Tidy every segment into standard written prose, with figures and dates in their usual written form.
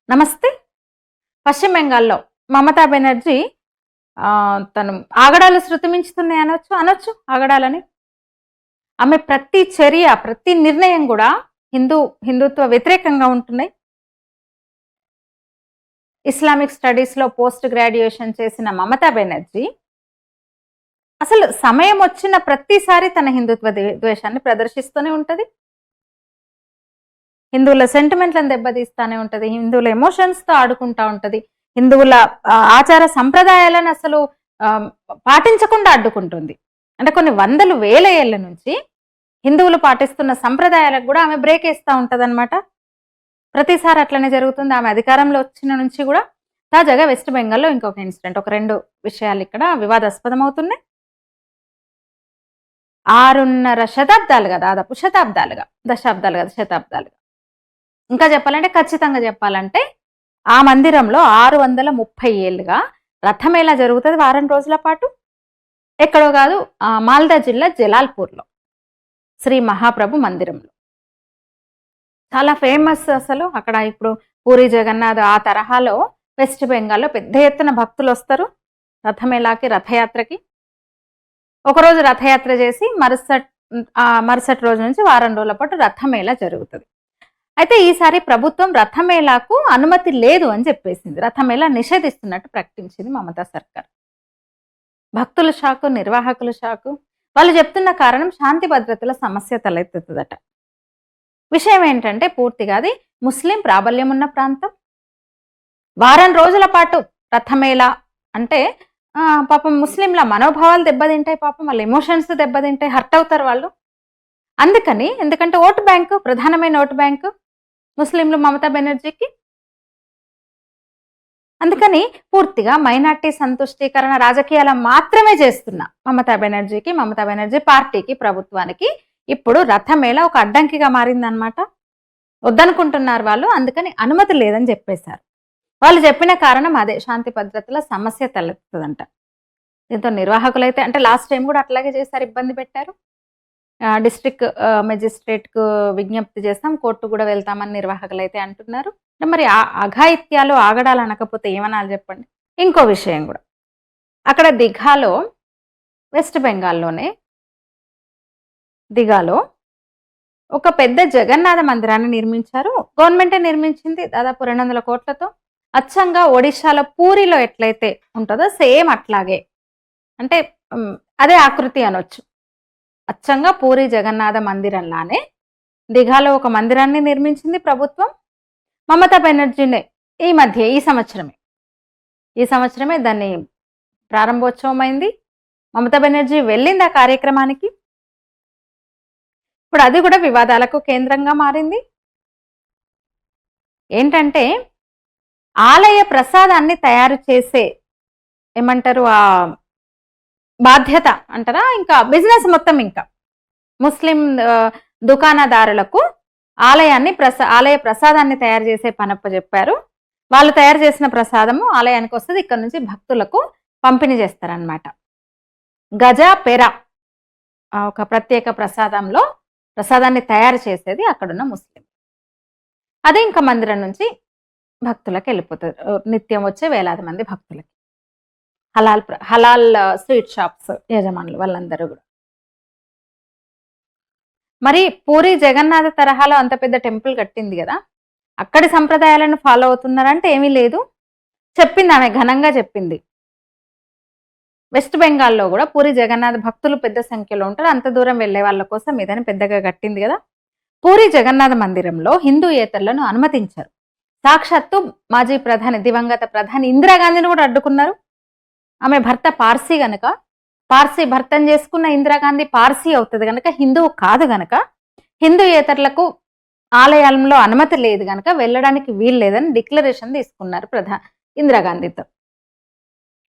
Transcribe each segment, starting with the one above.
నమస్తే. పశ్చిమ బెంగాల్లో మమతా బెనర్జీ తను ఆగడాలు శృతిమించుతున్నాయి అనొచ్చు ఆగడాలని. ఆమె ప్రతి చర్య, ప్రతి నిర్ణయం కూడా హిందుత్వ వ్యతిరేకంగా ఉంటున్నాయి. ఇస్లామిక్ స్టడీస్లో పోస్ట్ గ్రాడ్యుయేషన్ చేసిన మమతా బెనర్జీ అసలు సమయం వచ్చిన ప్రతిసారి తన హిందుత్వ ద్వేషాన్ని ప్రదర్శిస్తూనే ఉంటుంది. హిందువుల సెంటిమెంట్లను దెబ్బతీస్తూనే ఉంటుంది. హిందువుల ఎమోషన్స్తో ఆడుకుంటూ ఉంటుంది. హిందువుల ఆచార సంప్రదాయాలను అసలు పాటించకుండా అడ్డుకుంటుంది. అంటే కొన్ని వందలు వేల ఏళ్ల నుంచి హిందువులు పాటిస్తున్న సంప్రదాయాలకు కూడా ఆమె బ్రేక్ వేస్తూ ఉంటుంది అనమాట. ప్రతిసారి అట్లనే జరుగుతుంది. ఆమె అధికారంలో వచ్చిన నుంచి కూడా. తాజాగా వెస్ట్ బెంగాల్లో ఇంకొక ఇన్సిడెంట్, ఒక 2 విషయాలు ఇక్కడ వివాదాస్పదం అవుతున్నాయి. 6.5 శతాబ్దాలుగా, దాదాపు శతాబ్దాలుగా ఇంకా చెప్పాలంటే, ఖచ్చితంగా చెప్పాలంటే ఆ మందిరంలో 630 ఏళ్ళుగా రథమేళా జరుగుతుంది వారం రోజుల పాటు. ఎక్కడో కాదు, మాల్దా జిల్లా జలాల్పూర్లో శ్రీ మహాప్రభు మందిరంలో. చాలా ఫేమస్ అసలు అక్కడ. ఇప్పుడు పూరి జగన్నాథ్ ఆ తరహాలో వెస్ట్ బెంగాల్లో పెద్ద ఎత్తున భక్తులు వస్తారు రథమేళాకి, రథయాత్రకి. ఒకరోజు రథయాత్ర చేసి మరుసటి రోజు నుంచి వారం రోజుల పాటు రథమేళా జరుగుతుంది. అయితే ఈసారి ప్రభుత్వం రథమేళాకు అనుమతి లేదు అని చెప్పేసింది. రథమేళా నిషేధిస్తున్నట్టు ప్రకటించింది మమతా సర్కార్. భక్తుల షాకు, నిర్వాహకుల షాకు. వాళ్ళు చెప్తున్న కారణం శాంతి భద్రతల సమస్య తలెత్తుతుందట. విషయం ఏంటంటే, పూర్తిగా అది ముస్లిం ప్రాబల్యం ఉన్న ప్రాంతం. వారం రోజుల పాటు రథమేళా అంటే పాపం ముస్లింల మనోభావాలు దెబ్బతింటాయి, పాపం వాళ్ళ ఎమోషన్స్ దెబ్బతింటాయి, హర్ట్ అవుతారు వాళ్ళు. అందుకని, ఎందుకంటే ఓటు బ్యాంకు, ప్రధానమైన ఓటు బ్యాంకు ముస్లింలు మమతా బెనర్జీకి. అందుకని పూర్తిగా మైనార్టీ సంతుష్టీకరణ రాజకీయాలు మాత్రమే చేస్తున్న మమతా బెనర్జీ పార్టీకి, ప్రభుత్వానికి ఇప్పుడు రథమేళా ఒక అడ్డంకిగా మారిందనమాట. వద్దనుకుంటున్నారు వాళ్ళు. అందుకని అనుమతి లేదని చెప్పేశారు. వాళ్ళు చెప్పిన కారణం అదే, శాంతి భద్రతల సమస్య తలెత్తుతుందంట. దీంతో నిర్వాహకులైతే, అంటే లాస్ట్ టైం కూడా అట్లాగే చేశారు, ఇబ్బంది పెట్టారు. డిస్ట్రిక్ట్ మెజిస్ట్రేట్కు విజ్ఞప్తి చేస్తాం, కోర్టు కూడా వెళ్తామని నిర్వాహకులు అయితే అంటున్నారు. మరి అఘాయిత్యాలు, ఆగడాలు అనకపోతే ఏమనాలి చెప్పండి. ఇంకో విషయం కూడా, అక్కడ దిఘాలో, వెస్ట్ బెంగాల్లోనే దిఘాలో ఒక పెద్ద జగన్నాథ మందిరాన్ని నిర్మించారు. గవర్నమెంటే నిర్మించింది, దాదాపు 200 కోట్లతో. అచ్చంగా ఒడిశాలో పూరిలో ఎట్లయితే ఉంటుందో సేమ్ అట్లాగే, అంటే అదే ఆకృతి అనొచ్చు. అచ్చంగా పూరి జగన్నాథ మందిరంలానే దిఘాలో ఒక మందిరాన్ని నిర్మించింది ప్రభుత్వం. మమతా బెనర్జీనే ఈ సంవత్సరమే దాన్ని ప్రారంభోత్సవం అయింది. మమతా బెనర్జీ వెళ్ళింది ఆ కార్యక్రమానికి. ఇప్పుడు అది కూడా వివాదాలకు కేంద్రంగా మారింది. ఏంటంటే, ఆలయ ప్రసాదాన్ని తయారు చేసే, ఏమంటారు, ఆ బాధ్యత అంటారా, ఇంకా బిజినెస్ మొత్తం, ఇంకా ముస్లిం దుకాణదారులకు ఆలయ ప్రసాదాన్ని తయారు చేసే పనప్ప చెప్పారు. వాళ్ళు తయారు చేసిన ప్రసాదము ఆలయానికి వస్తుంది, ఇక్కడ నుంచి భక్తులకు పంపిణీ చేస్తారనమాట. గజా పెరా ఒక ప్రత్యేక ప్రసాదాన్ని తయారు చేసేది అక్కడున్న ముస్లిం. అదే ఇంకా మందిరం నుంచి భక్తులకు వెళ్ళిపోతుంది, నిత్యం వచ్చే వేలాది మంది భక్తులకి. హలాల్ స్వీట్ షాప్స్ యజమానులు వాళ్ళందరూ కూడా. మరి పూరి జగన్నాథ తరహాలో అంత పెద్ద టెంపుల్ కట్టింది కదా, అక్కడి సంప్రదాయాలను ఫాలో అవుతున్నారంటే ఏమీ లేదు. చెప్పింది ఆమె, ఘనంగా చెప్పింది. వెస్ట్ బెంగాల్లో కూడా పూరి జగన్నాథ భక్తులు పెద్ద సంఖ్యలో ఉంటారు, అంత దూరం వెళ్లే వాళ్ళ కోసం ఏదైనా పెద్దగా కట్టింది కదా. పూరి జగన్నాథ మందిరంలో హిందూయేతరులను అనుమతించారు. సాక్షాత్తు మాజీ దివంగత ప్రధాని ఇందిరాగాంధీని కూడా అడ్డుకున్నారు. ఆమె భర్త పార్సీ గనక, పార్సీ భర్తను చేసుకున్న ఇందిరాగాంధీ పార్సీ అవుతుంది గనక, హిందువు కాదు గనక, హిందూయేతరులకు ఆలయాలలో అనుమతి లేదు గనక వెళ్ళడానికి వీలు లేదని డిక్లరేషన్ తీసుకున్నారు ఇందిరాగాంధీతో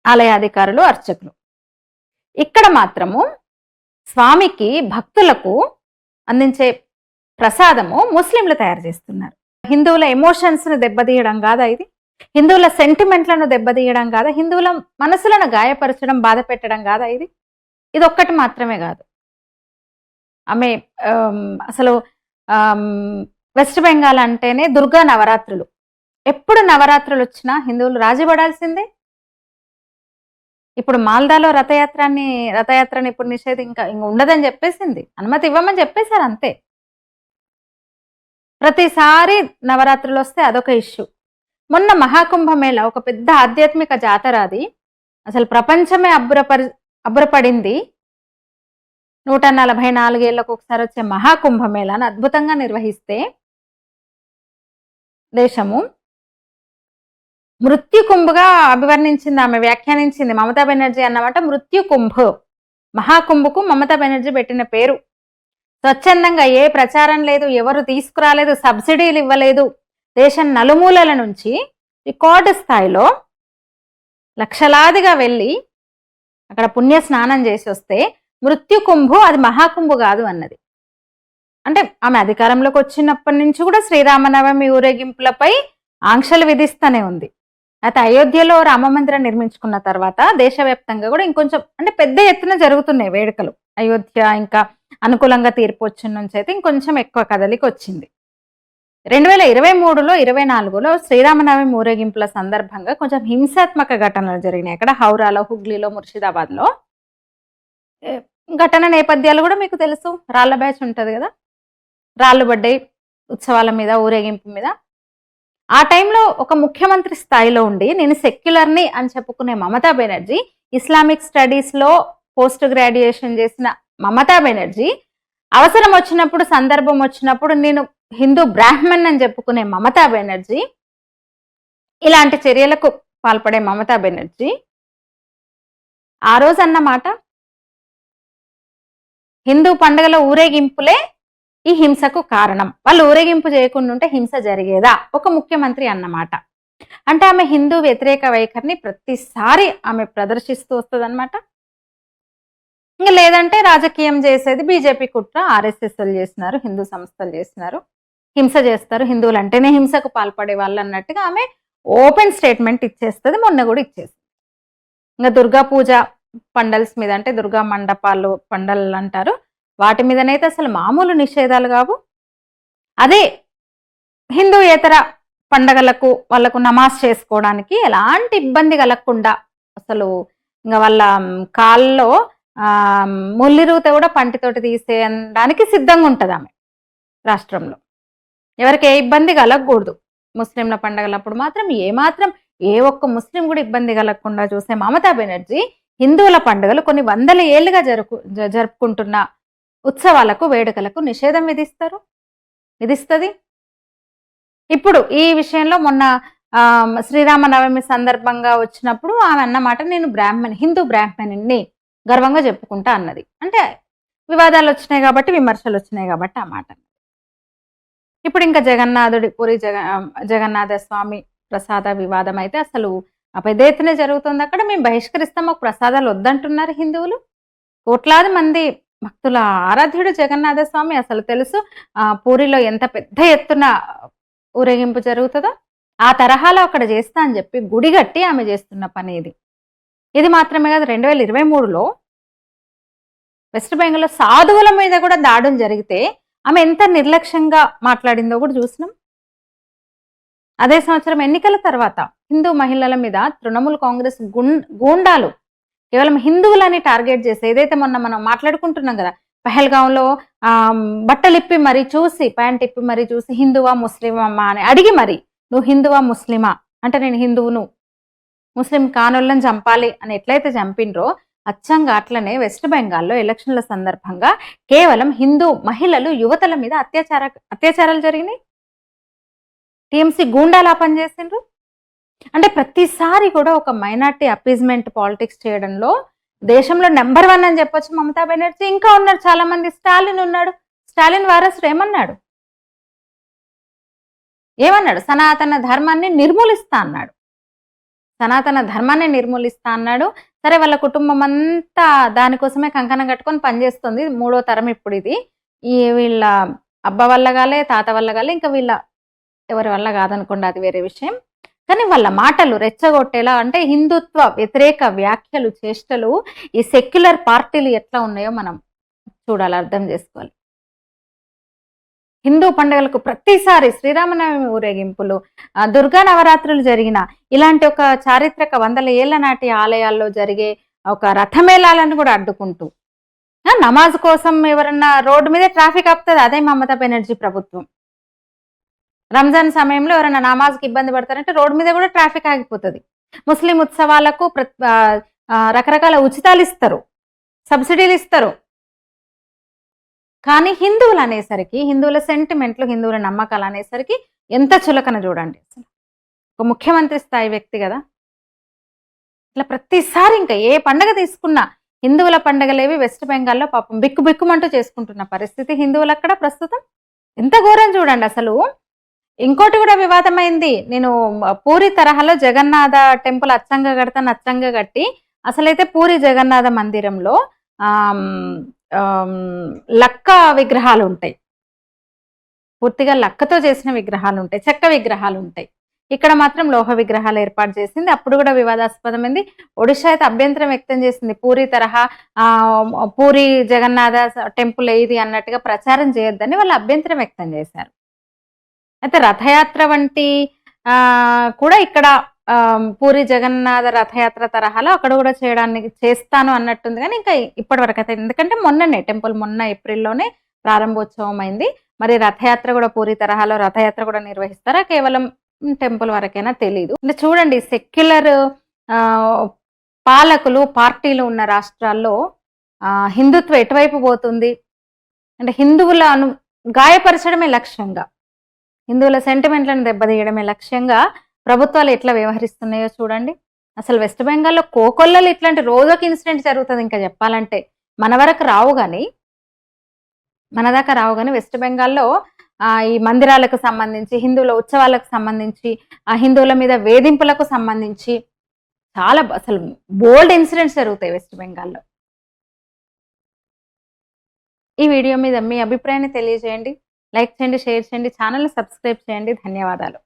ఆలయాధికారులు, అర్చకులు. ఇక్కడ మాత్రము స్వామికి, భక్తులకు అందించే ప్రసాదము ముస్లింలు తయారు చేస్తున్నారు. హిందువుల ఎమోషన్స్ ని దెబ్బతీయడం కాదా ఇది? హిందువుల సెంటిమెంట్లను దెబ్బతీయడం కాదా, హిందువుల మనసులను గాయపరచడం, బాధ పెట్టడం కాదా ఇది ఒక్కటి మాత్రమే కాదు. ఆమె అసలు వెస్ట్ బెంగాల్ అంటేనే దుర్గా నవరాత్రులు. ఎప్పుడు నవరాత్రులు వచ్చినా హిందువులు రాజీ పడాల్సిందే. ఇప్పుడు మాల్దాలో రథయాత్రని ఇప్పుడు ఇంకా ఉండదని చెప్పేసింది, అనుమతి ఇవ్వమని చెప్పేశారు అంతే. ప్రతిసారి నవరాత్రులు వస్తే అదొక ఇష్యూ. మొన్న మహాకుంభమేళ ఒక పెద్ద ఆధ్యాత్మిక జాతర, అది అసలు ప్రపంచమే అబ్బురపడింది. 144 ఏళ్లకు ఒకసారి వచ్చే మహాకుంభమేళాను అద్భుతంగా నిర్వహిస్తే దేశము మృత్యుకుంభగా అభివర్ణించింది, ఆమె వ్యాఖ్యానించింది మమతా బెనర్జీ అన్నమాట. మృత్యుకుంభ్, మహాకుంభకు మమతా బెనర్జీ పెట్టిన పేరు. స్వచ్ఛందంగా ఏ ప్రచారం లేదు, ఎవరు తీసుకురాలేదు, సబ్సిడీలు ఇవ్వలేదు. దేశం నలుమూలల నుంచి రికార్డు స్థాయిలో లక్షలాదిగా వెళ్ళి అక్కడ పుణ్య స్నానం చేసి వస్తే మృత్యుకుంభు అది మహాకుంభు కాదు అన్నది. అంటే ఆమె అధికారంలోకి వచ్చినప్పటి నుంచి కూడా శ్రీరామనవమి ఊరేగింపులపై ఆంక్షలు విధిస్తూనే ఉంది. అయితే అయోధ్యలో రామమందిరం నిర్మించుకున్న తర్వాత దేశవ్యాప్తంగా కూడా ఇంకొంచెం అంటే పెద్ద ఎత్తున జరుగుతున్నాయి వేడుకలు. అయోధ్య ఇంకా అనుకూలంగా తీర్పు వచ్చిన నుంచి అయితే ఇంకొంచెం ఎక్కువ కదలికి వచ్చింది. 2023లో 24లో శ్రీరామనవమి ఊరేగింపుల సందర్భంగా కొంచెం హింసాత్మక ఘటనలు జరిగినాయి. అక్కడ హౌరాలో, హుగ్లీలో, ముర్షిదాబాద్లో ఘటన నేపథ్యాలు కూడా మీకు తెలుసు. రాళ్ల బ్యాచ్ ఉంటుంది కదా, రాళ్ళు పడ్డాయి ఉత్సవాల మీద, ఊరేగింపు మీద. ఆ టైంలో ఒక ముఖ్యమంత్రి స్థాయిలో ఉండి నేను సెక్యులర్ని అని చెప్పుకునే మమతా బెనర్జీ, ఇస్లామిక్ స్టడీస్లో పోస్ట్ గ్రాడ్యుయేషన్ చేసిన మమతా బెనర్జీ, అవసరం వచ్చినప్పుడు, సందర్భం వచ్చినప్పుడు నేను హిందూ బ్రాహ్మణ్ అని చెప్పుకునే మమతా బెనర్జీ, ఇలాంటి చర్యలకు పాల్పడే మమతా బెనర్జీ ఆ రోజు అన్నమాట హిందూ పండుగల ఊరేగింపులే ఈ హింసకు కారణం, వాళ్ళు ఊరేగింపు చేయకుండా ఉంటే హింస జరిగేదా, ఒక ముఖ్యమంత్రి అన్నమాట. అంటే ఆమె హిందూ వ్యతిరేక వైఖరిని ప్రతిసారి ఆమె ప్రదర్శిస్తూ వస్తుందన్నమాట. ఇంకా లేదంటే రాజకీయం చేసేది బీజేపీ కుట్ర, ఆర్ఎస్ఎస్లు చేసినారు, హిందూ సంస్థలు చేసినారు, హింస చేస్తారు, హిందువులు అంటేనే హింసకు పాల్పడే వాళ్ళు అన్నట్టుగా ఆమె ఓపెన్ స్టేట్మెంట్ ఇచ్చేస్తుంది. మొన్న కూడా ఇచ్చేస్తుంది. ఇంకా దుర్గా పూజ పండల్స్ మీద, అంటే దుర్గా మండపాలు పండల్ అంటారు, వాటి మీదనైతే అసలు మామూలు నిషేధాలు కావు. అదే హిందూయేతర పండగలకు వాళ్ళకు నమాజ్ చేసుకోవడానికి ఎలాంటి ఇబ్బంది కలగకుండా అసలు ఇంకా వాళ్ళ కాల్లో ముల్లిరూత కూడా పంటితోటి తీసేయడానికి సిద్ధంగా ఉంటుంది ఆమె రాష్ట్రంలో. ఎవరికి ఏ ఇబ్బంది కలగకూడదు. ముస్లింల పండగలప్పుడు మాత్రం ఏ ఒక్క ముస్లిం కూడా ఇబ్బంది కలగకుండా చూసే మమతా బెనర్జీ హిందువుల పండుగలు కొన్ని వందల ఏళ్లుగా జరుపుకుంటున్న ఉత్సవాలకు, వేడుకలకు నిషేధం విధిస్తుంది. ఇప్పుడు ఈ విషయంలో మొన్న శ్రీరామనవమి సందర్భంగా వచ్చినప్పుడు ఆమె అన్నమాట, నేను హిందూ బ్రాహ్మణుని గర్వంగా చెప్పుకుంటా అన్నది. అంటే వివాదాలు వచ్చినాయి కాబట్టి, విమర్శలు వచ్చినాయి కాబట్టి ఆ మాట. ఇప్పుడు ఇంకా పూరి జగన్నాథ స్వామి ప్రసాద వివాదం అయితే అసలు పెద్ద ఎత్తున జరుగుతుంది. అక్కడ మేము బహిష్కరిస్తాం, మాకు ప్రసాదాలు వద్దంటున్నారు హిందువులు. కోట్లాది మంది భక్తుల ఆరాధ్యుడు జగన్నాథ స్వామి. అసలు తెలుసు పూరిలో ఎంత పెద్ద ఎత్తున ఊరేగింపు జరుగుతుందో. ఆ తరహాలో అక్కడ చేస్తా అని చెప్పి గుడి కట్టి ఆమె చేస్తున్న పని ఇది మాత్రమే కాదు. 2023లో వెస్ట్ బెంగాల్లో సాధువుల మీద కూడా దాడులు జరిగితే ఆమె ఎంత నిర్లక్ష్యంగా మాట్లాడిందో కూడా చూసినాం. అదే సంవత్సరం ఎన్నికల తర్వాత హిందూ మహిళల మీద తృణమూల్ కాంగ్రెస్ గూండాలు కేవలం హిందువులని టార్గెట్ చేసి, ఏదైతే మొన్న మనం మాట్లాడుకుంటున్నాం కదా, పహల్గాంలో బట్టలిప్పి మరీ చూసి, ప్యాంట్ ఇప్పి మరీ చూసి హిందువా ముస్లిమా అని అడిగి మరి, నువ్వు హిందువా ముస్లిమా అంటే నేను హిందువును, ముస్లిం కానోళ్ళని చంపాలి అని ఎట్లయితే చంపిండ్రో అచ్చంగా అట్లనే వెస్ట్ బెంగాల్లో ఎలక్షన్ల సందర్భంగా కేవలం హిందూ మహిళలు, యువతల మీద అత్యాచారాలు జరిగినాయి. టీఎంసీ గూండాలా పనిచేసిండ్రు. అంటే ప్రతిసారి కూడా ఒక మైనార్టీ అపీజ్మెంట్ పాలిటిక్స్ చేయడంలో దేశంలో నెంబర్ 1 అని చెప్పొచ్చు మమతా బెనర్జీ. ఇంకా ఉన్నారు చాలా మంది. స్టాలిన్ ఉన్నాడు. స్టాలిన్ వారసుడు ఏమన్నాడు? సనాతన ధర్మాన్ని నిర్మూలిస్తా అన్నాడు. సరే, వాళ్ళ కుటుంబం అంతా దానికోసమే కంకణం కట్టుకొని పనిచేస్తుంది. 3వ తరం ఇప్పుడు ఇది. వీళ్ళ అబ్బ వల్ల కాలే, తాత వల్ల కాలే, ఇంకా వీళ్ళ ఎవరి వల్ల కాదనుకోండి, అది వేరే విషయం. కానీ వాళ్ళ మాటలు రెచ్చగొట్టేలా, అంటే హిందుత్వ వ్యతిరేక వ్యాఖ్యలు, చేష్టలు ఈ సెక్యులర్ పార్టీలు ఎట్లా ఉన్నాయో మనం చూడాలి, అర్థం చేసుకోవాలి. హిందూ పండుగలకు ప్రతిసారి శ్రీరామనవమి ఊరేగింపులు, దుర్గా నవరాత్రులు జరిగిన ఇలాంటి ఒక చారిత్రక 100 ఏళ్ల నాటి ఆలయాల్లో జరిగే ఒక రథమేళాలను కూడా అడ్డుకుంటూ, నమాజ్ కోసం ఎవరన్నా రోడ్డు మీద ట్రాఫిక్ ఆపుతుంది, అదే మమతా బెనర్జీ ప్రభుత్వం. రంజాన్ సమయంలో ఎవరైనా నమాజ్కి ఇబ్బంది పడతారంటే రోడ్డు మీద కూడా ట్రాఫిక్ ఆగిపోతుంది. ముస్లిం ఉత్సవాలకు రకరకాల ఉచితాలు ఇస్తారు, సబ్సిడీలు ఇస్తారు. కానీ హిందువులు అనేసరికి, హిందువుల సెంటిమెంట్లు, హిందువుల నమ్మకాలు అనేసరికి ఎంత చులకన చూడండి. అసలు ఒక ముఖ్యమంత్రి స్థాయి వ్యక్తి కదా, ఇట్లా ప్రతిసారి ఇంకా ఏ పండగ తీసుకున్నా హిందువుల పండగలేవి వెస్ట్ బెంగాల్లో పాపం బిక్కు బిక్కుమంటూ చేసుకుంటున్న పరిస్థితి హిందువులు అక్కడ ప్రస్తుతం. ఎంత ఘోరం చూడండి అసలు. ఇంకోటి కూడా వివాదమైంది. నేను పూరి తరహాలో జగన్నాథ టెంపుల్ అచ్చంగా కడతాను, అచ్చంగా కట్టి అసలైతే పూరి జగన్నాథ మందిరంలో లక్క విగ్రహాలు ఉంటాయి, పూర్తిగా లక్కతో చేసిన విగ్రహాలు ఉంటాయి, చెక్క విగ్రహాలు ఉంటాయి. ఇక్కడ మాత్రం లోహ విగ్రహాలు ఏర్పాటు చేసింది. అప్పుడు కూడా వివాదాస్పదమైంది. ఒడిషా అయితే అభ్యంతరం వ్యక్తం చేసింది. పూరి తరహా పూరి జగన్నాథ టెంపుల్ ఏది అన్నట్టుగా ప్రచారం చేయొద్దని వాళ్ళు అభ్యంతరం వ్యక్తం చేశారు. అయితే రథయాత్ర వంటి కూడా ఇక్కడ పూరి జగన్నాథ రథయాత్ర తరహాలో అక్కడ కూడా చేయడానికి చేస్తాను అన్నట్టుంది. కానీ ఇంకా ఇప్పటి వరకు అయితే, ఎందుకంటే మొన్ననే టెంపుల్ మొన్న ఏప్రిల్లోనే ప్రారంభోత్సవం అయింది. మరి రథయాత్ర కూడా పూరి తరహాలో రథయాత్ర కూడా నిర్వహిస్తారా, కేవలం టెంపుల్ వరకైనా తెలియదు. అంటే చూడండి, సెక్యులర్ పాలకులు, పార్టీలు ఉన్న రాష్ట్రాల్లో హిందుత్వం ఎటువైపు పోతుంది అంటే హిందువులను గాయపరచడమే లక్ష్యంగా, హిందువుల సెంటిమెంట్లను దెబ్బతీయడమే లక్ష్యంగా ప్రభుత్వాలు ఎట్లా వ్యవహరిస్తున్నాయో చూడండి. అసలు వెస్ట్ బెంగాల్లో కోకొల్లలు ఇట్లాంటి రోజొక ఇన్సిడెంట్ జరుగుతుంది. ఇంకా చెప్పాలంటే మన వరకు రావు కానీ, మన దాకా రావు కానీ వెస్ట్ బెంగాల్లో ఈ మందిరాలకు సంబంధించి, హిందువుల ఉత్సవాలకు సంబంధించి, ఆ హిందువుల మీద వేధింపులకు సంబంధించి చాలా అసలు బోల్డ్ ఇన్సిడెంట్స్ జరుగుతాయి వెస్ట్ బెంగాల్లో. ఈ వీడియో మీద మీ అభిప్రాయాన్ని తెలియజేయండి, లైక్ చేయండి, షేర్ చేయండి, ఛానల్ని సబ్స్క్రైబ్ చేయండి. ధన్యవాదాలు.